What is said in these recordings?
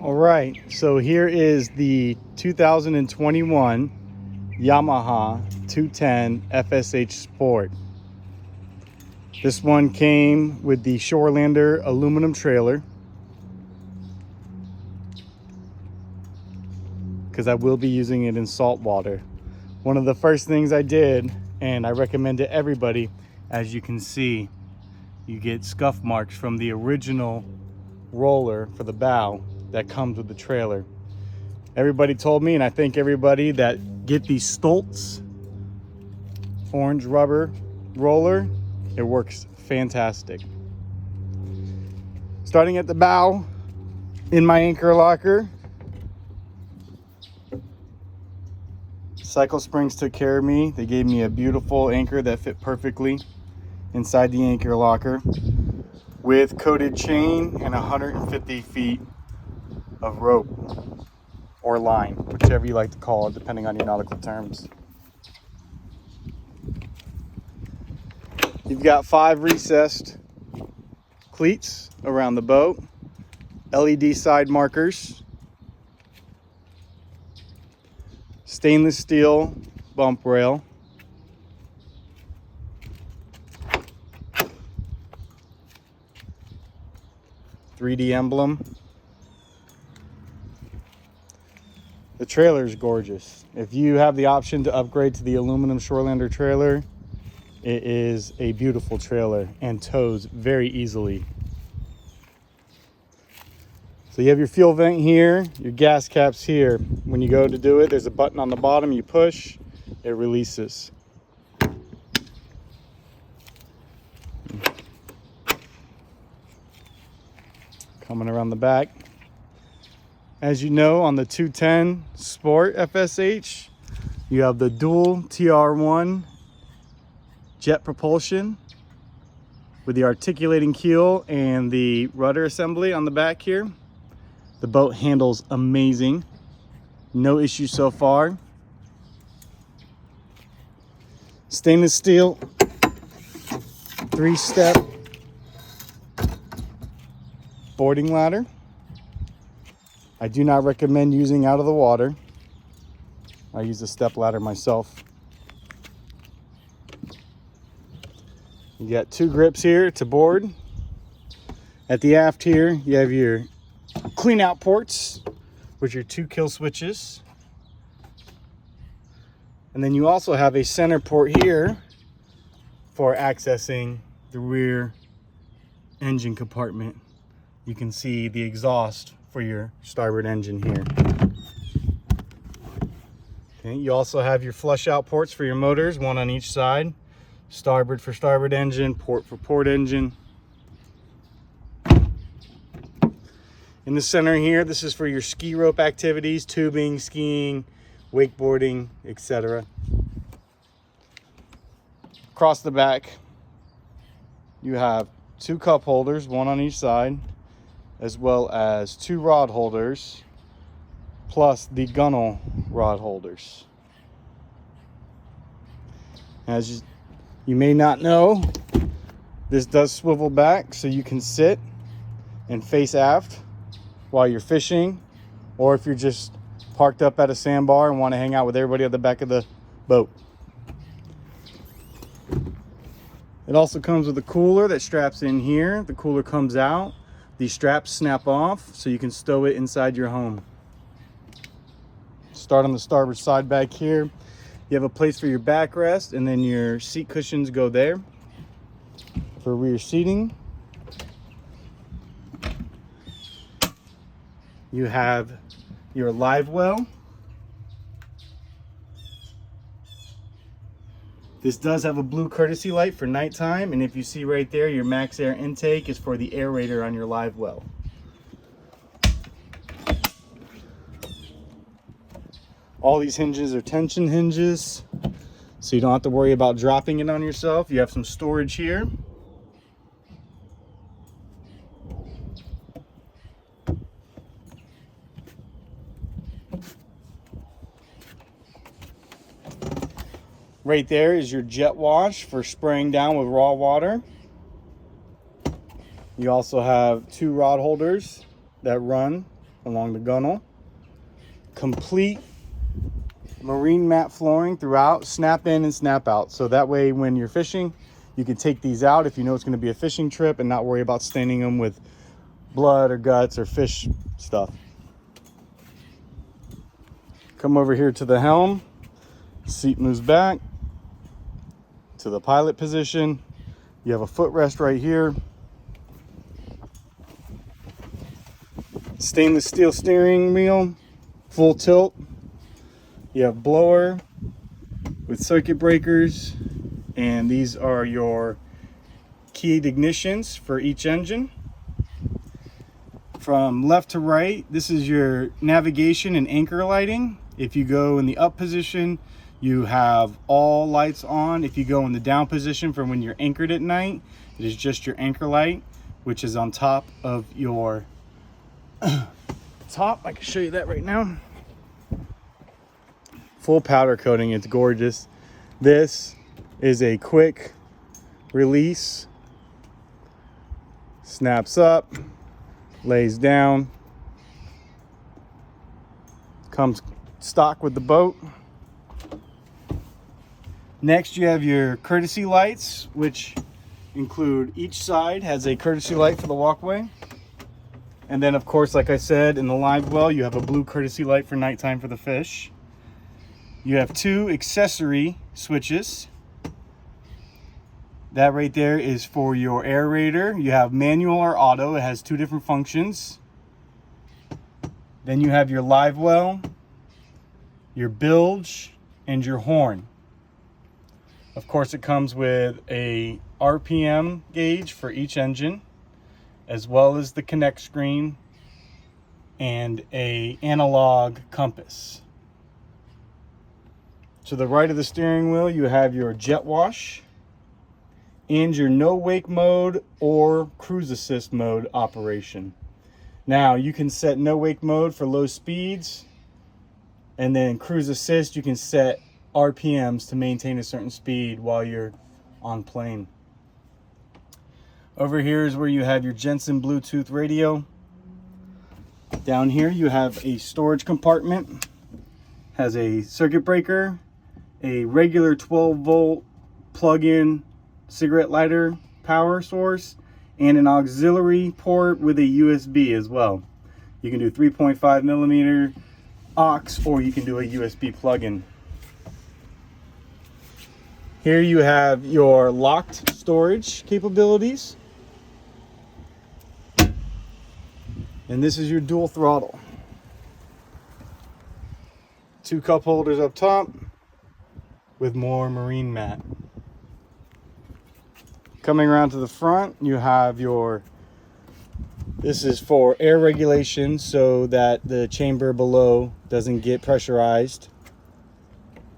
All right, so here is the 2021 Yamaha 210 FSH Sport. This one came with the Shorland'r aluminum trailer, because I will be using it in salt water. One of the first things I did, and I recommend to everybody, as you can see, you get scuff marks from the original roller for the bow that comes with the trailer. Everybody told me, and I thank everybody, that get the Stoltz orange rubber roller. It works fantastic. Starting at the bow, in my anchor locker, Cycle Springs took care of me. They gave me a beautiful anchor that fit perfectly inside the anchor locker with coated chain and 150 feet of rope or line, whichever you like to call it, depending on your nautical terms. You've got 5 recessed cleats around the boat, LED side markers, stainless steel bump rail, .3D emblem. The trailer is gorgeous. If you have the option to upgrade to the aluminum Shorland'r trailer, it is a beautiful trailer and tows very easily. So you have your fuel vent here, your gas caps here. When you go to do it, there's a button on the bottom, you push, it releases. Coming around the back. As you know, on the 210 Sport FSH, you have the dual TR1 jet propulsion with the articulating keel and the rudder assembly on the back here. The boat handles amazing. No issues so far. Stainless steel 3-step boarding ladder. I do not recommend using out of the water. I use a step ladder myself. You got 2 grips here to board. At the aft here, you have your clean out ports with your 2 kill switches. And then you also have a center port here for accessing the rear engine compartment. You can see the exhaust for your starboard engine here. Okay, you also have your flush out ports for your motors, 1 on each side. Starboard for starboard engine, port for port engine. In the center here, this is for your ski rope activities, tubing, skiing, wakeboarding, etc. Across the back, you have 2 cup holders, 1 on each side, as well as 2 rod holders, plus the gunnel rod holders. As you may not know, this does swivel back so you can sit and face aft while you're fishing, or if you're just parked up at a sandbar and want to hang out with everybody at the back of the boat. It also comes with a cooler that straps in here. The cooler comes out. These straps snap off so you can stow it inside your home. Start on the starboard side back here. You have a place for your backrest, and then your seat cushions go there for rear seating. You have your live well. This does have a blue courtesy light for nighttime, and if you see right there, your max air intake is for the aerator on your live well. All these hinges are tension hinges, so you don't have to worry about dropping it on yourself. You have some storage here. Right there is your jet wash for spraying down with raw water. You also have 2 rod holders that run along the gunnel. Complete marine mat flooring throughout, snap in and snap out. So that way when you're fishing, you can take these out if you know it's going to be a fishing trip and not worry about staining them with blood or guts or fish stuff. Come over here to the helm. Seat moves back to the pilot position. You have a footrest right here. Stainless steel steering wheel, full tilt. You have blower with circuit breakers, and these are your keyed ignitions for each engine. From left to right, this is your navigation and anchor lighting. If you go in the up position, you have all lights on. If you go in the down position for when you're anchored at night, it is just your anchor light, which is on top of your top. I can show you that right now. Full powder coating, it's gorgeous. This is a quick release. Snaps up, lays down, comes stock with the boat. Next, you have your courtesy lights, which include each side has a courtesy light for the walkway. And then, of course, like I said, in the live well, you have a blue courtesy light for nighttime for the fish. You have 2 accessory switches. That right there is for your aerator. You have manual or auto. It has 2 different functions. Then you have your live well, your bilge, and your horn. Of course, it comes with a RPM gauge for each engine, as well as the connect screen and an analog compass. To the right of the steering wheel, you have your jet wash and your no wake mode or cruise assist mode operation. Now, you can set no wake mode for low speeds, and then cruise assist, you can set RPMs to maintain a certain speed while you're on plane. Over here is where you have your Jensen Bluetooth radio. Down here you have a storage compartment. Has a circuit breaker, a regular 12-volt plug-in cigarette lighter power source, and an auxiliary port with a USB as well. You can do 3.5 millimeter aux, or you can do a USB plug-in. Here you have your locked storage capabilities. And this is your dual throttle. 2 cup holders up top with more marine mat. Coming around to the front, you have your, this is for air regulation so that the chamber below doesn't get pressurized.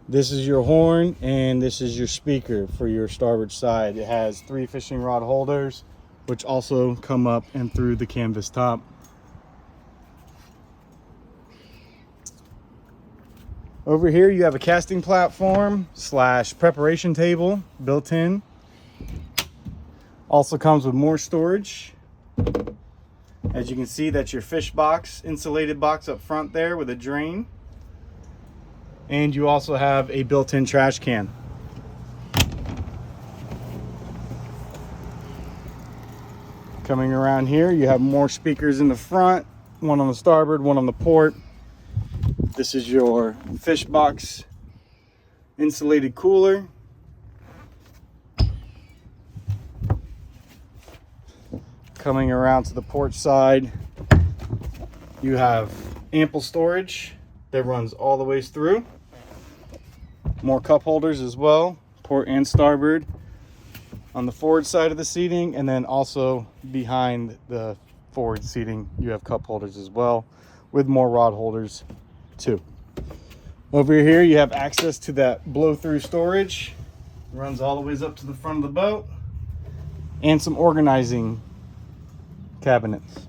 This is your horn, and this is your speaker for your starboard side. It has 3 fishing rod holders, which also come up and through the canvas top. Over here you have a casting platform / preparation table built in. Also comes with more storage. As you can see, that's your fish box, insulated box up front there with a drain. And you also have a built-in trash can. Coming around here, you have more speakers in the front, one on the starboard, one on the port. This is your fish box insulated cooler. Coming around to the port side, you have ample storage that runs all the ways through. More cup holders as well, port and starboard on the forward side of the seating, and then also behind the forward seating you have cup holders as well, with more rod holders too. Over here you have access to that blow-through storage. Runs all the ways up to the front of the boat, and some organizing cabinets.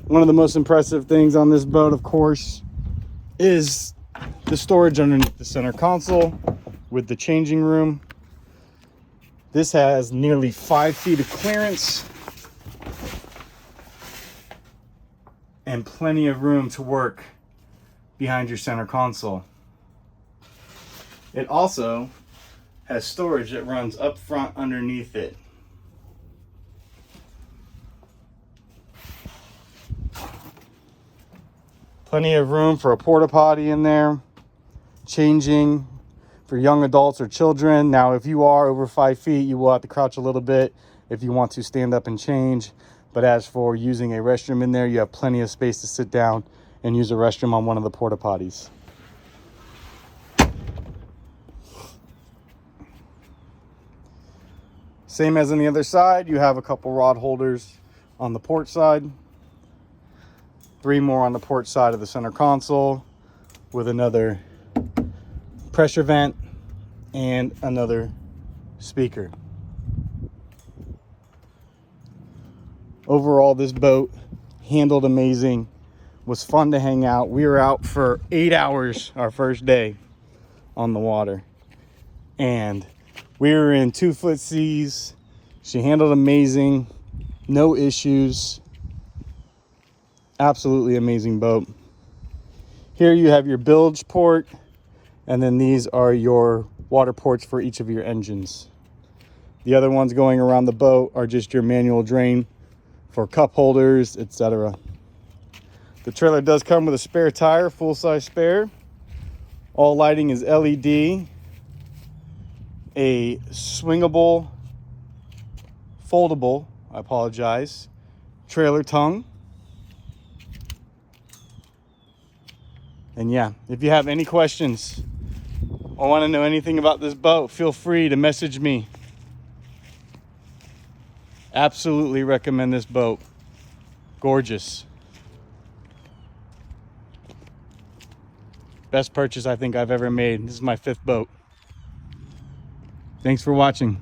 One of the most impressive things on this boat, of course, is the storage underneath the center console with the changing room. This has nearly 5 feet of clearance and plenty of room to work behind your center console. It also has storage that runs up front underneath it. Plenty of room for a porta potty in there, changing for young adults or children. Now, if you are over 5 feet, you will have to crouch a little bit if you want to stand up and change. But as for using a restroom in there, you have plenty of space to sit down and use a restroom on one of the porta potties. Same as on the other side, you have a couple rod holders on the port side. 3 more on the port side of the center console with another pressure vent and another speaker. Overall, this boat handled amazing, was fun to hang out. We were out for 8 hours our first day on the water, and we were in 2-foot seas. She handled amazing, no issues. Absolutely amazing boat. Here you have your bilge port, and then these are your water ports for each of your engines. The other ones going around the boat are just your manual drain for cup holders, etc. The trailer does come with a spare tire, full-size spare. All lighting is LED. A swingable, foldable, trailer tongue. And yeah, if you have any questions or want to know anything about this boat, feel free to message me. Absolutely recommend this boat. Gorgeous. Best purchase I think I've ever made. This is my 5th boat. Thanks for watching.